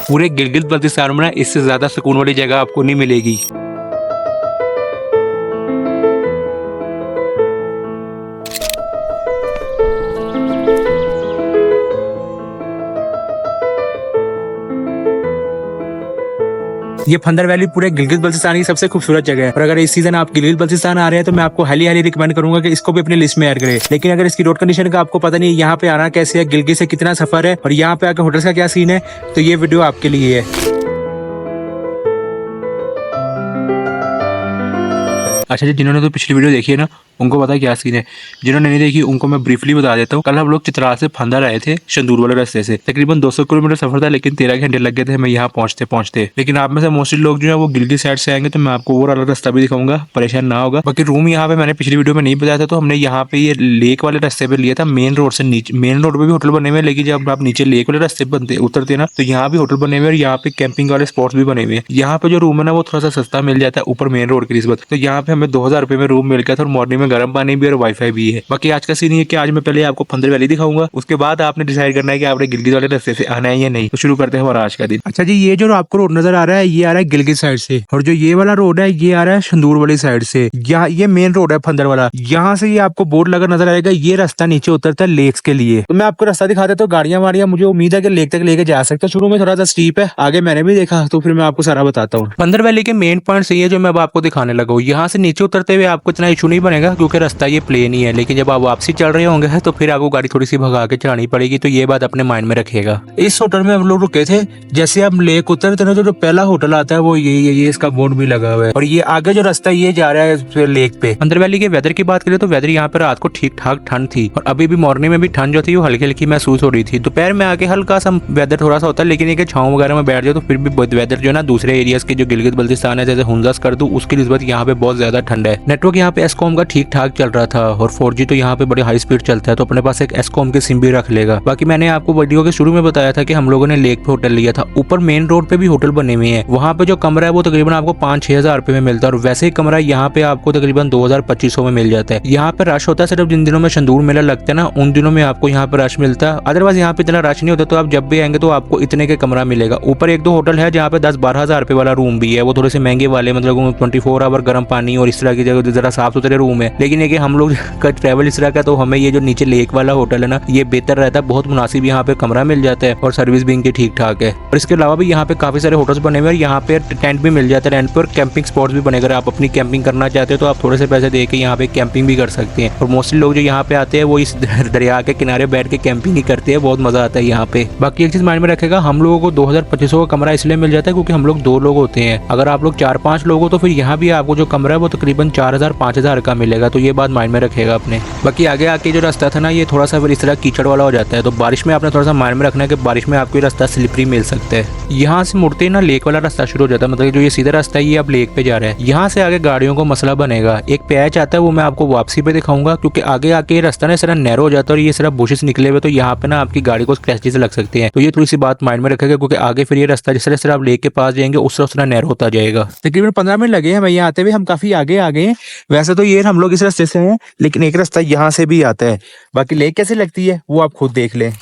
पूरे गिलगित बल्तिस्तान में ना इससे ज्यादा सुकून वाली जगह आपको नहीं मिलेगी। ये फंदर वैली पूरे गिलगित बल्तिस्तान की सबसे खूबसूरत जगह है और अगर इस सीजन आप गिलगित बल्तिस्तान आ रहे हैं तो मैं आपको हाईली रिकमेंड करूंगा कि इसको भी अपनी लिस्ट में ऐड करें। लेकिन अगर इसकी रोड कंडीशन का आपको पता नहीं यहाँ पे आना कैसे है, गिलगित से कितना सफर है और यहाँ पे आकर होटल्स का क्या सीन है, तो ये वीडियो आपके लिए है। अच्छा जी, जिन्होंने तो पिछली वीडियो देखी है ना उनको पता है क्या सीन है, जिन्होंने नहीं देखी उनको मैं ब्रीफली बता देता हूँ। कल हम लोग चित्राल से फंदर आए थे शंदूर वाले रास्ते से, तकरीबन 200 किलोमीटर सफर था लेकिन 13 घंटे लग गए थे हमें यहाँ पहुंचते। लेकिन आप में से मोस्टली लोग जो है वो गिलगित साइड से आएंगे तो मैं आपको ओवरऑल रास्ता भी दिखाऊंगा, परेशान ना होगा। बाकी रूम यहाँ पे मैंने पिछली वीडियो में नहीं बताया था, तो हमने यहाँ पे ये लेक वाले रास्ते पे लिया था, मेन रोड से नीचे। मेन रोड पे भी होटल बने हुए, लेकिन जब आप नीचे लेक वाले रास्ते बनते उतरते ना तो यहाँ भी होटल बने हुए और यहाँ पे कैंपिंग वाले स्पॉट्स भी बने हुए हैं। यहाँ पे जो रूम है ना वो थोड़ा सा सस्ता मिल जाता है ऊपर मेन रोड की निस्बत। तो यहाँ पे हमें 2000 रुपए में रूम मिल गया था और मॉर्निंग में गर्म पानी भी और वाईफाई भी है। बाकी आज का सीन ये कि आज मैं पहले आपको फंदर वैली दिखाऊंगा, उसके बाद आपने डिसाइड करना है कि आपने गिलगित वाले रास्ते से आना है या नहीं। तो शुरू करते हैं हमारा आज का दिन। अच्छा जी, ये जो आपको रोड नजर आ रहा है ये आ रहा है गिलगित साइड से, और जो ये वाला रोड है ये आ रहा है शंदूर वाली साइड से। यहाँ ये मेन रोड है फंदर वाला। यहाँ से ये आपको बोर्ड लगा नजर आएगा, ये रास्ता नीचे उतरता है लेक्स के लिए। तो मैं आपको रास्ता दिखा देता हूँ, गाड़ियां वाड़ियां मुझे उम्मीद है कि लेक तक लेके जा सकते हैं। शुरू में थोड़ा सा स्टीप है, आगे मैंने भी देखा तो फिर मैं आपको सारा बताता हूँ। फंदर वैली के मेन पॉइंट ये है जो मैं अब आपको दिखाने लगा हूँ। यहाँ से नीचे उतरते हुए आपको इतना इशू नहीं बनेगा क्योंकि रास्ता ये प्लेन ही है, लेकिन जब आप वापसी चल रहे होंगे तो फिर आपको गाड़ी थोड़ी सी भगा के चलानी पड़ेगी, तो ये बात अपने माइंड में रखिएगा। इस होटल में हम लोग रुके थे, जैसे हम लेक उतरते ना तो जो पहला होटल आता है वो ये इसका बोर्ड भी लगा हुआ है, और ये आगे जो रास्ता ये जा रहा है लेक पे। फंदर वैली के वेदर की बात करें तो वेदर यहाँ पे रात को ठीक ठाक ठंड थी और अभी भी मॉर्निंग में भी ठंड जो थी वो हल्की हल्की महसूस हो रही थी। दोपहर में आके हल्का सा वेदर थोड़ा सा होता है, लेकिन ये छाँव वगैरह में बैठ जाओ तो फिर भी वेदर जो है ना दूसरे एरियाज के जो गिलगित बल्तिस्तान है जैसे हुंजास कर दूं उसकी निस्बत यहाँ पे बहुत ज्यादा ठंड है। नेटवर्क यहाँ पे एस्कॉम का ठीक ठाक चल रहा था और 4G तो यहाँ पे बड़े हाई स्पीड चलता है, तो अपने पास एक एस्कॉम की सिम भी रख लेगा। बाकी मैंने आपको वीडियो के शुरू में बताया था कि हम लोगों ने लेक पे होटल लिया था। ऊपर मेन रोड पे भी होटल बने हुए हैं, वहाँ पे जो कमरा है वो तकरीबन आपको 5-6 हजार रुपए में मिलता है, और वैसे ही कमरा यहाँ पे आपको तकरीबन 2000-2500 में मिल जाता है। यहाँ पे रश होता है सिर्फ जिन दिनों में शंदूर मेला लगता है ना उन दिनों में आपको यहाँ पे रश मिलता है, अदरवाइज यहाँ पे इतना रश नहीं होता। तो आप जब भी आएंगे तो आपको इतने के कमरा मिलेगा। ऊपर 1-2 होटल है जहाँ पे 10-12 हजार रुपए वाला रूम भी है, वो थोड़े से महंगे वाले, मतलब 24 आवर गर्म पानी और इस तरह की जगह जरा साफ सुथरे रूम है। लेकिन ये हम लोग का ट्रैवल इस तरह का, तो हमें ये जो नीचे लेक वाला होटल है ना ये बेहतर रहता है, बहुत मुनासिब यहाँ पे कमरा मिल जाता है और सर्विस भी इनकी ठीक ठाक है। और इसके अलावा भी यहाँ पे काफी सारे होटल्स बने हुए हैं, यहाँ पे टेंट भी मिल जाता है रेंट पर, कैंपिंग स्पॉट्स भी बने। अगर आप अपनी कैंपिंग करना चाहते हो तो आप थोड़े से पैसे दे के यहाँ पे कैंपिंग भी कर सकते हैं। और मोस्टली लोग जो यहाँ पे आते हैं वो इस दरिया के किनारे बैठ के कैंपिंग ही करते हैं, बहुत मजा आता है यहाँ पे। बाकी एक चीज माइंड में रखेगा, हम लोगों को 2000-2500 का कमरा इसलिए मिल जाता है क्योंकि हम लोग 2 लोग होते हैं। अगर आप लोग 4-5 लोग हो तो फिर यहाँ भी आपको जो कमरा है वो तकरीबन 4000-5000 का मिलेगा, तो ये बात माइंड में रखेगा अपने। बाकी आगे आके जो रास्ता था ना ये थोड़ा सा फिर इस तरह कीचड़ वाला हो जाता है, तो बारिश में आपने थोड़ा सा माइंड में रखना है कि बारिश में आपको रास्ता स्लिपरी मिल सकता है। यहाँ से मुड़ते ही ना लेक वाला रास्ता शुरू हो जाता है, मतलब जो ये सीधा रास्ता है ये अब लेक पे जा रहा है। यहाँ से आगे गाड़ियों को मसला बनेगा, एक पैच आता है वो मैं आपको वापसी पे दिखाऊंगा, क्योंकि आगे आके ये रास्ता ना इस तरह नैरो हो जाता है और ये सिर्फ बुशेस निकले हुए, तो यहाँ पे ना आपकी गाड़ी को स्क्रैचेस लग सकते हैं। तो ये थोड़ी सी बात माइंड में रखेगा क्योंकि आगे फिर ये रास्ता जिस तरह आप लेक के पास जाएंगे उस तरह नैरो होता जाएगा। तकरीबन 15 मिनट लगे हमें यहाँ आते हुए, हम काफी आगे आ गए हैं। वैसे तो ये हम लोग इस रास्ते से हैं लेकिन एक रास्ता यहाँ से भी आता है। बाकी लेक कैसे लगती है वो आप खुद देख लें।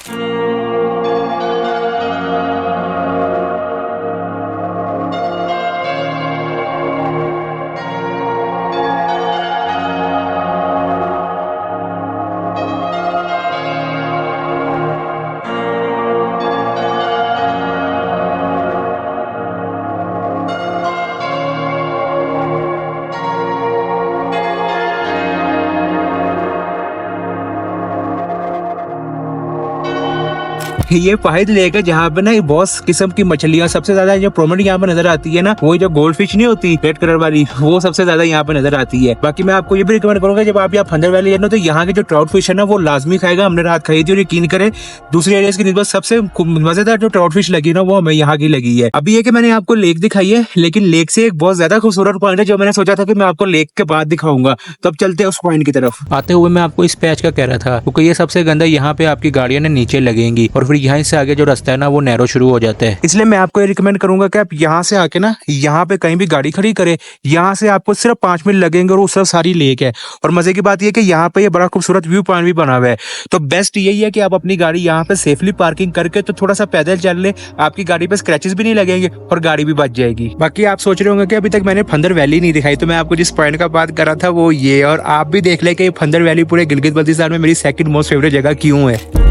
ये फाहिद लेक है जहाँ पे ना बहुत किस्म की मछलियां सबसे ज्यादा जो प्रोमिनेंट यहाँ पे नजर आती है ना वो जो गोल्ड फिश नहीं होती रेड कलर वाली, वो सबसे ज्यादा यहाँ पे नजर आती है। बाकी मैं आपको ये भी रिकमेंड करूंगा जब आप यहाँ फंदर वैली जाना तो यहाँ के जो ट्राउट फिश है ना वो लाजमी खाएगा। हमने रात खाई थी और यकीन करें दूसरे एरिया की निस्बत सबसे मजेदार जो ट्राउट फिश लगी ना वो हमें यहाँ की लगी है। अभी ये कि मैंने आपको लेक दिखाई है, लेकिन लेक से एक बहुत ज्यादा खूबसूरत पॉइंट है जो मैंने सोचा था कि मैं आपको लेक के बाद दिखाऊंगा। तो अब चलते हैं उस पॉइंट की तरफ। आते हुए मैं आपको इस पैच का कह रहा था क्योंकि ये सबसे गंदा यहाँ पे आपकी गाड़ियां नीचे लगेंगी और फिर फिर यहाँ से आगे जो रास्ता है ना वो नैरो शुरू हो जाता है। इसलिए मैं आपको ये रिकमेंड करूंगा कि आप यहाँ से आके ना यहाँ पे कहीं भी गाड़ी खड़ी करें। यहाँ से आपको सिर्फ 5 मिनट लगेंगे और उस तरफ सारी लेक है। और मजे की बात यह कि यहाँ पे ये बड़ा खूबसूरत व्यू पॉइंट भी बना हुआ है। तो बेस्ट यही है कि आप अपनी गाड़ी यहाँ पे सेफली पार्किंग करके तो थोड़ा सा पैदल चल ले, आपकी गाड़ी पे स्क्रैचेस भी नहीं लगेंगे और गाड़ी भी बच जाएगी। बाकी आप सोच रहे होंगे कि अभी तक मैंने फंदर वैली नहीं दिखाई, तो मैं आपको जिस पॉइंट का बात कर रहा था वो ये, और आप भी देख ले कि फंदर वैली पूरे गिलगित बल्तिस्तान में मेरी सेकंड मोस्ट फेवरेट जगह क्यों है।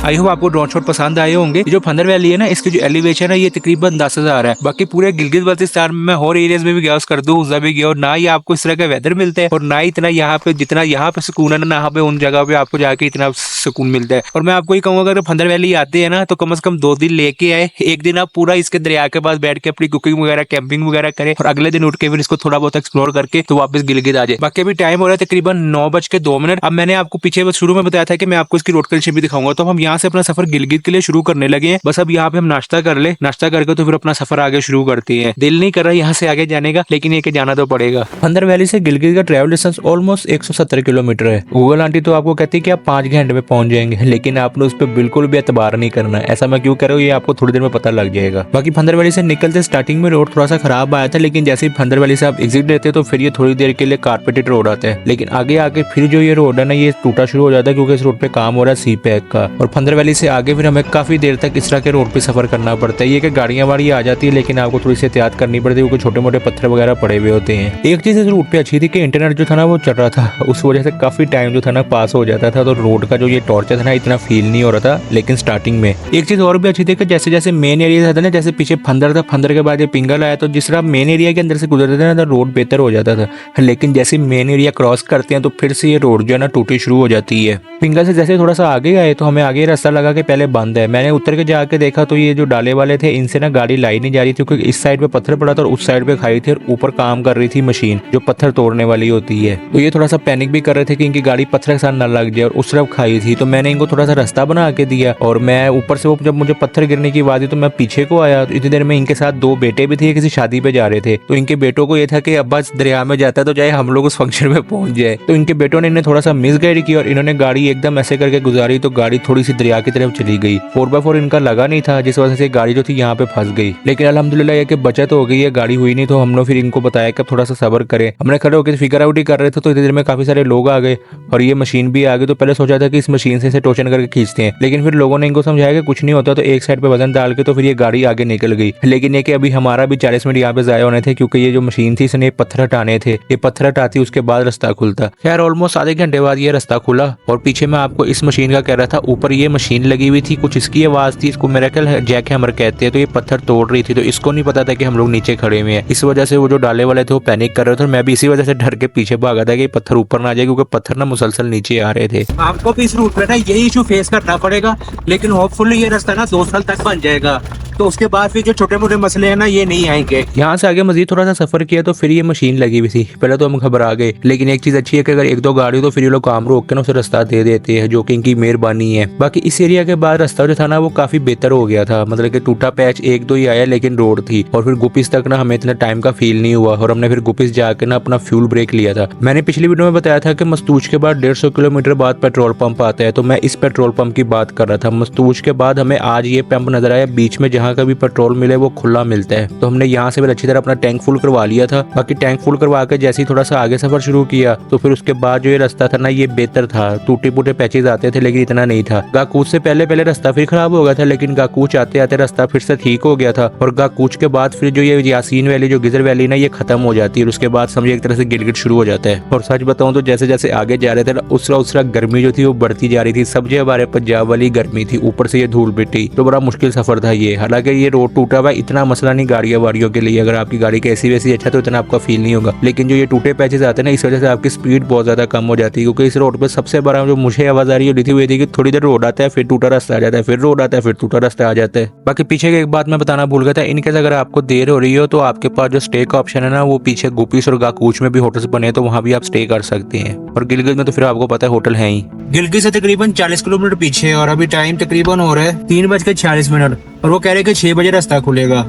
आई होप आपको ड्रोन शॉट पसंद आए होंगे। ये जो फंदर वैली है ना, इसकी जो एलिवेशन है ये तकरीबन 10,000 है। बाकी पूरे गिलगित बल्तिस्तान में मैं और एरियाज में भी गया, उस भी गया, और ना ही आपको इस तरह का वेदर मिलता है और ना ही इतना यहाँ पे जितना यहाँ पे सुकून है ना, यहाँ पे उन जगह पे आपको जाके इतना सुकून मिलता है। और मैं आपको ये कहूँगा अगर फंदर वैली आते हैं ना तो कम से कम 2 दिन लेके आए। एक दिन आप पूरा इसके दरिया के पास बैठ के अपनी कुकिंग वगैरह कैंपिंग वगैरह करें और अगले दिन उठ के फिर इसको थोड़ा बहुत एक्सप्लोर करके तो वापस गिलगित आ जाए। बाकी अभी टाइम हो रहा है तकरीबन 9:02। अब मैंने आपको पीछे शुरू में बताया था कि मैं आपको इसकी रोड कंडीशन भी दिखाऊंगा। तो हम यहाँ से अपना सफर गिलगित के लिए शुरू करने लगे हैं। बस अब यहाँ पे हम नाश्ता कर ले, नाश्ता करके तो फिर अपना सफर आगे शुरू करते हैं। दिल नहीं कर रहा यहाँ से आगे जाने का, लेकिन ये कि जाना तो पड़ेगा। फंदर वैली से गिलगित का ट्रैवल डिस्टेंस ऑलमोस्ट 170 किलोमीटर है। गूगल आंटी तो आपको कहती है कि आप 5 घंटे में पहुंच जाएंगे, लेकिन आपने उस पर बिल्कुल भी एतबार नहीं करना। ऐसा मैं क्यों कर रहा हूँ ये आपको थोड़ी देर में पता लग जाएगा। बाकी फंदर वैली से निकलते स्टार्टिंग में रोड थोड़ा सा खराब आया था, लेकिन जैसे ही फंदर वैली से आप एग्जिट लेते तो फिर ये थोड़ी देर के लिए कारपेटेड रोड आता है। लेकिन आगे आके फिर जो ये रोड है ना ये टूटा शुरू हो जाता है, क्योंकि इस रोड पे काम हो रहा है सी पैक का। और फंदर वैली से आगे फिर हमें काफी देर तक इस तरह के रोड पे सफर करना पड़ता है। ये कि गाड़ियां वाड़ियां आ जाती है, लेकिन आपको थोड़ी सी एहतियात करनी पड़ती है, क्योंकि छोटे मोटे पत्थर वगैरह पड़े हुए होते हैं। एक चीज इस रूट पे अच्छी थी कि इंटरनेट जो था ना वो चल रहा था, उस वजह से काफी टाइम जो था ना पास हो जाता था। तो रोड का जो ये टॉर्चर था ना इतना फील नहीं हो रहा था। लेकिन स्टार्टिंग में एक चीज और भी अच्छी थी कि जैसे जैसे मेन एरिया था ना, जैसे पीछे फंदर था, फंदर के बाद ये पिंगल आया, तो जिस तरह मेन एरिया के अंदर से गुजरते थे ना तो रोड बेहतर हो जाता था। लेकिन जैसे मेन एरिया क्रॉस करते हैं तो फिर से ये रोड जो है ना टूटी शुरू हो जाती है। पिंगल से जैसे थोड़ा सा आगे आए तो हमें आगे रास्ता लगा के पहले बंद है। मैंने उतर के जाके देखा तो ये जो डाले वाले थे इनसे ना गाड़ी लाई नहीं जा रही थी, क्योंकि इस साइड पे पत्थर पड़ा था और उस साइड पे खाई थी और ऊपर काम कर रही थी मशीन जो पत्थर तोड़ने वाली होती है। तो ये थोड़ा सा पैनिक भी कर रहे थे कि इनकी गाड़ी पत्थर के साथ न लग जाए, और उस तरफ खाई थी। तो मैंने इनको थोड़ा सा रास्ता बना के दिया और मैं ऊपर से वो जब मुझे पत्थर गिरने की आवाज आई तो मैं पीछे को आया। तो इतनी देर में इनके साथ 2 बेटे भी थे, किसी शादी पे जा रहे थे। तो इनके बेटों को ये था कि अब्बा दरिया में जाता है तो चाहे हम लोग उस फंक्शन में पहुंच जाए। तो इनके बेटों ने इन्हें थोड़ा सा मिस गाइड किया और इन्होंने गाड़ी एकदम ऐसे करके गुजारी, तो गाड़ी थोड़ी सी दरिया की तरफ चली गई। 4x4 इनका लगा नहीं था, जिस वजह से गाड़ी जो थी यहाँ पे फंस गई। लेकिन अल्हम्दुलिल्लाह ये कि बचत हो गई है, गाड़ी हुई नहीं। तो हम लोग फिर इनको बताया कि थोड़ा सा सब्र करें। हमने खड़े होकर फिगर आउट ही कर रहे थे, तो इतनी देर में काफी सारे लोग आ गए और ये मशीन भी आ गई। तो पहले सोचा था कि इस मशीन से इसे टोचन करके खींचते हैं, लेकिन फिर लोगों ने इनको समझाया कि कुछ नहीं होता। तो एक साइड पे वजन डाल के तो फिर ये गाड़ी आगे निकल गई। लेकिन ये कि अभी हमारा भी 40 मिनट यहाँ पे जाया होने थे, क्योंकि ये जो मशीन थी इसने पत्थर हटाने थे। ये पत्थर हटाती उसके बाद रास्ता खुलता। खैर ऑलमोस्ट आधे घंटे बाद ये रास्ता खुला। और पीछे मैं आपको इस मशीन का कह रहा था, ऊपर ये मशीन लगी हुई थी, कुछ इसकी आवाज थी, इसको मेरा ख्याल जैक हैमर कहते हैं। तो ये पत्थर तोड़ रही थी, तो इसको नहीं पता था कि हम लोग नीचे खड़े हुए हैं। इस वजह से वो जो डाले वाले थे वो पैनिक कर रहे थे और मैं भी इसी वजह से डर के पीछे भागा था कि पत्थर ऊपर ना जाए, क्योंकि पत्थर ना मुसलसल नीचे आ रहे थे। आपको भी इस रूट पे ना यही इशू फेस करना पड़ेगा, लेकिन होपफुली ये रास्ता ना 2 साल तक बन जाएगा। तो उसके बाद फिर जो छोटे मोटे मसले हैं ना ये नहीं आएंगे। यहाँ से आगे मजीद थोड़ा सा सफर किया तो फिर ये मशीन लगी हुई थी। पहले तो हम घबरा गए, लेकिन एक चीज अच्छी है कि अगर 1-2 गाड़ी हो तो फिर ये लोग काम रोक के ना उसे रास्ता दे देते हैं, जो कि इनकी मेहरबानी है। बाकी इस एरिया के बाद रास्ता जो था ना वो काफी बेहतर हो गया था। मतलब कि टूटा पैच 1-2 ही आया, लेकिन रोड थी। और फिर गुपिस तक ना हमें इतना टाइम का फील नहीं हुआ और हमने फिर गुपिस जाके ना अपना फ्यूल ब्रेक लिया था। मैंने पिछली वीडियो में बताया था कि मस्तूज के बाद 150 किलोमीटर बाद पेट्रोल पंप आता है, तो मैं इस पेट्रोल पंप की बात कर रहा था। मस्तूज के बाद हमें आज ये पंप नजर आया, बीच में जहाँ का भी पेट्रोल मिले वो खुला मिलता है। तो हमने यहाँ से भी अच्छी तरह अपना टैंक फुल करवा लिया था। बाकी टैंक फुल करवा के जैसे ही थोड़ा सा आगे सफर शुरू किया तो फिर उसके बाद जो ये रास्ता था ना ये बेहतर था। टूटे फूटे पैचेज आते थे, लेकिन इतना नहीं था। गाकूच से पहले रास्ता फिर खराब हो गया था, लेकिन गाकूच आते आते रास्ता फिर से ठीक हो गया था। और गाकूच के बाद फिर जो ये यासीन वैली, जो गिजर वैली ना, ये खत्म हो जाती है। और उसके बाद समझिए एक तरह से गिलगित शुरू हो जाता है। और सच बताऊं तो जैसे जैसे आगे जा रहे थे उस तरह गर्मी जो थी वो बढ़ती जा रही थी। सब जो हमारे पंजाब वाली गर्मी थी, ऊपर से ये धूल मिट्टी, तो बड़ा मुश्किल सफर था ये। हालांकि हालांकि ये रोड टूटा हुआ इतना मसला नहीं गाड़ियों वाड़ियों के लिए, अगर आपकी गाड़ी की एसी वैसी अच्छा तो इतना आपका फील नहीं होगा, लेकिन जो ये टूटे पैचेस आते हैं ना, इस वजह से आपकी स्पीड बहुत ज्यादा कम हो जाती है। क्योंकि इस रोड पे सबसे बड़ा जो मुझे आवाज आ रही है थी वो थी कि थोड़ी देर रोड आता है, फिर टूटा रास्ता आ जाता है, फिर रोड आता है, फिर टूटा रास्ता आ जाता है। बाकी पीछे की एक बात मैं बताना भूल गया था, इनकेस अगर आपको देर हो रही हो तो आपके पास जो स्टे का ऑप्शन है ना, वो पीछे गुपीस और गाकूच में भी होटल्स बने हैं, तो वहाँ भी आप स्टे कर सकते हैं। और गिलगित में तो फिर आपको पता है होटल है ही। गिलगित से तकरीबन 40 किलोमीटर पीछे है और अभी टाइम तकरीबन हो रहा है 3:46 और वो कह रहे हैं कि 6 बजे रास्ता खुलेगा।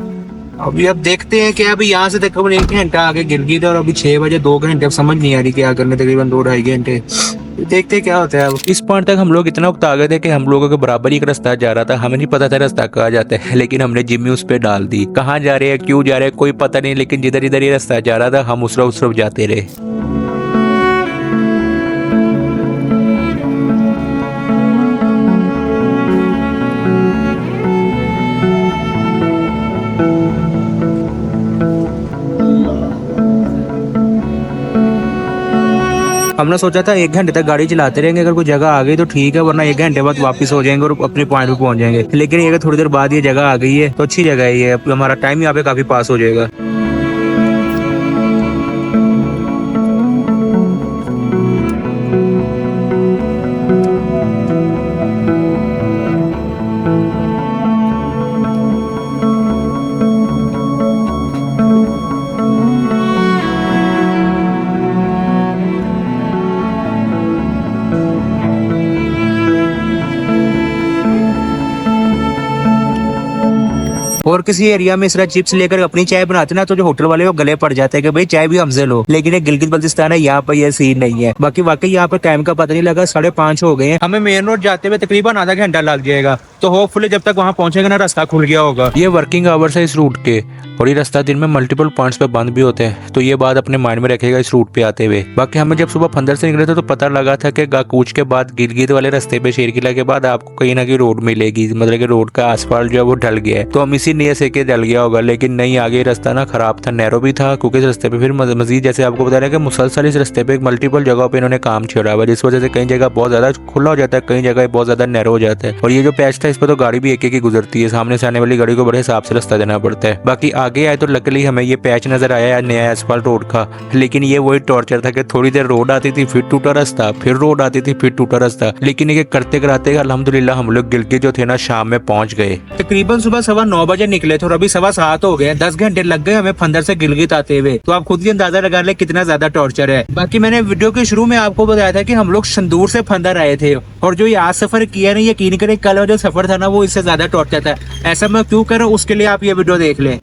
अभी अब देखते हैं कि अभी यहाँ से तकरीबन 1 घंटा आगे गिलगित और अभी 6 बजे 2 घंटे, अब समझ नहीं आ रही क्या करने, तकरीबन 2-2.5 घंटे। देखते क्या होता है। अब इस पॉइंट तक हम लोग इतना उकता गए थे कि हम लोगों के बराबर ही एक रास्ता जा रहा था, हमें नहीं पता था रास्ता कहाँ जाता है, लेकिन हमने जिम्मी उस पे डाल दी। कहाँ जा रहे हैं, क्यों जा रहे हैं, कोई पता नहीं, लेकिन जिधर जिधर ये रास्ता जा रहा था हम उस तरफ जाते रहे। हमने सोचा था 1 घंटे तक गाड़ी चलाते रहेंगे, अगर कोई जगह आ गई तो ठीक है, वरना 1 घंटे बाद वापस हो जाएंगे और अपने पॉइंट पे पहुंच जाएंगे। लेकिन ये थोड़ी देर बाद ये जगह आ गई है तो अच्छी जगह है ये, हमारा टाइम यहाँ पे काफी पास हो जाएगा। और किसी एरिया में इस तरह चिप्स लेकर अपनी चाय बनाते ना तो जो होटल वाले वो गले पड़ जाते हैं कि भाई चाय भी हमसे लो, लेकिन ये गिलगित बल्तिस्तान है, यहाँ पर ये सीन नहीं है। बाकी वाकई यहाँ पर टाइम का पता नहीं लगा, 5:30 हो गए हैं। हमें मेन रोड जाते हुए तकरीबन आधा घंटा लग जाएगा, तो होपफुली जब तक वहाँ पहुंचेगा ना रास्ता खुल गया होगा। ये वर्किंग आवर्स है इस रूट के और ये रास्ता दिन में मल्टीपल पॉइंट्स पे बंद भी होते हैं, तो ये बात अपने माइंड में रखेगा इस रूट पे आते हुए। बाकी हमें जब सुबह फंदर से निकले थे तो पता लगा था कि गाकूच के बाद गिलगित वाले रास्ते पे शेर किला के बाद आपको कहीं ना कहीं रोड मिलेगी, मतलब कि रोड का आसफाल्ट जो है वो ढल गया है, तो हम इसी नीयत से के ढल गया होगा। लेकिन नहीं, आगे रास्ता ना खराब था, नैरो भी था, क्योंकि इस रास्ते पे फिर मजीद जैसे आपको बता रहे हैं कि मुसलसल इस रास्ते पे मल्टीपल जगहों पे इन्होंने काम छेड़ा हुआ, जिस वजह से कई जगह बहुत ज्यादा खुला हो जाता है, कई जगह बहुत ज्यादा नैरो हो जाता है। और ये जो पैच था इस पर तो गाड़ी भी एक एक ही गुजरती है, सामने से आने वाली गाड़ी को बड़े हिसाब से रास्ता देना पड़ता है। बाकी आगे आए तो लकीली हमें ये पैच नजर आया नया एसफाल्ट रोड का, लेकिन ये वही टॉर्चर था कि थोड़ी देर रोड आती थी फिर टूटा रास्ता, फिर रोड आती थी फिर टूटा रास्ता। लेकिन ये करते कराते अल्हम्दुलिल्लाह हम लोग गिलगित जो थे ना शाम में पहुंच गए। तकरीबन सुबह 9:15 बजे निकले थे और अभी 7:15 हो गए, 10 घंटे लग गए हमें फंदर से गिलगित आते हुए। तो आप खुद ही अंदाजा लगा ले कितना ज्यादा टॉर्चर है। बाकी मैंने वीडियो के शुरू में आपको बताया था कि हम लोग संदूर से फंदर आए थे, और जो ये आज सफर किया नहीं, यकीन करें कल जो सफर था ना वो इससे ज्यादा टॉर्चर था। ऐसा मैं क्यों कर रहा हूँ उसके लिए आप ये वीडियो देख लें।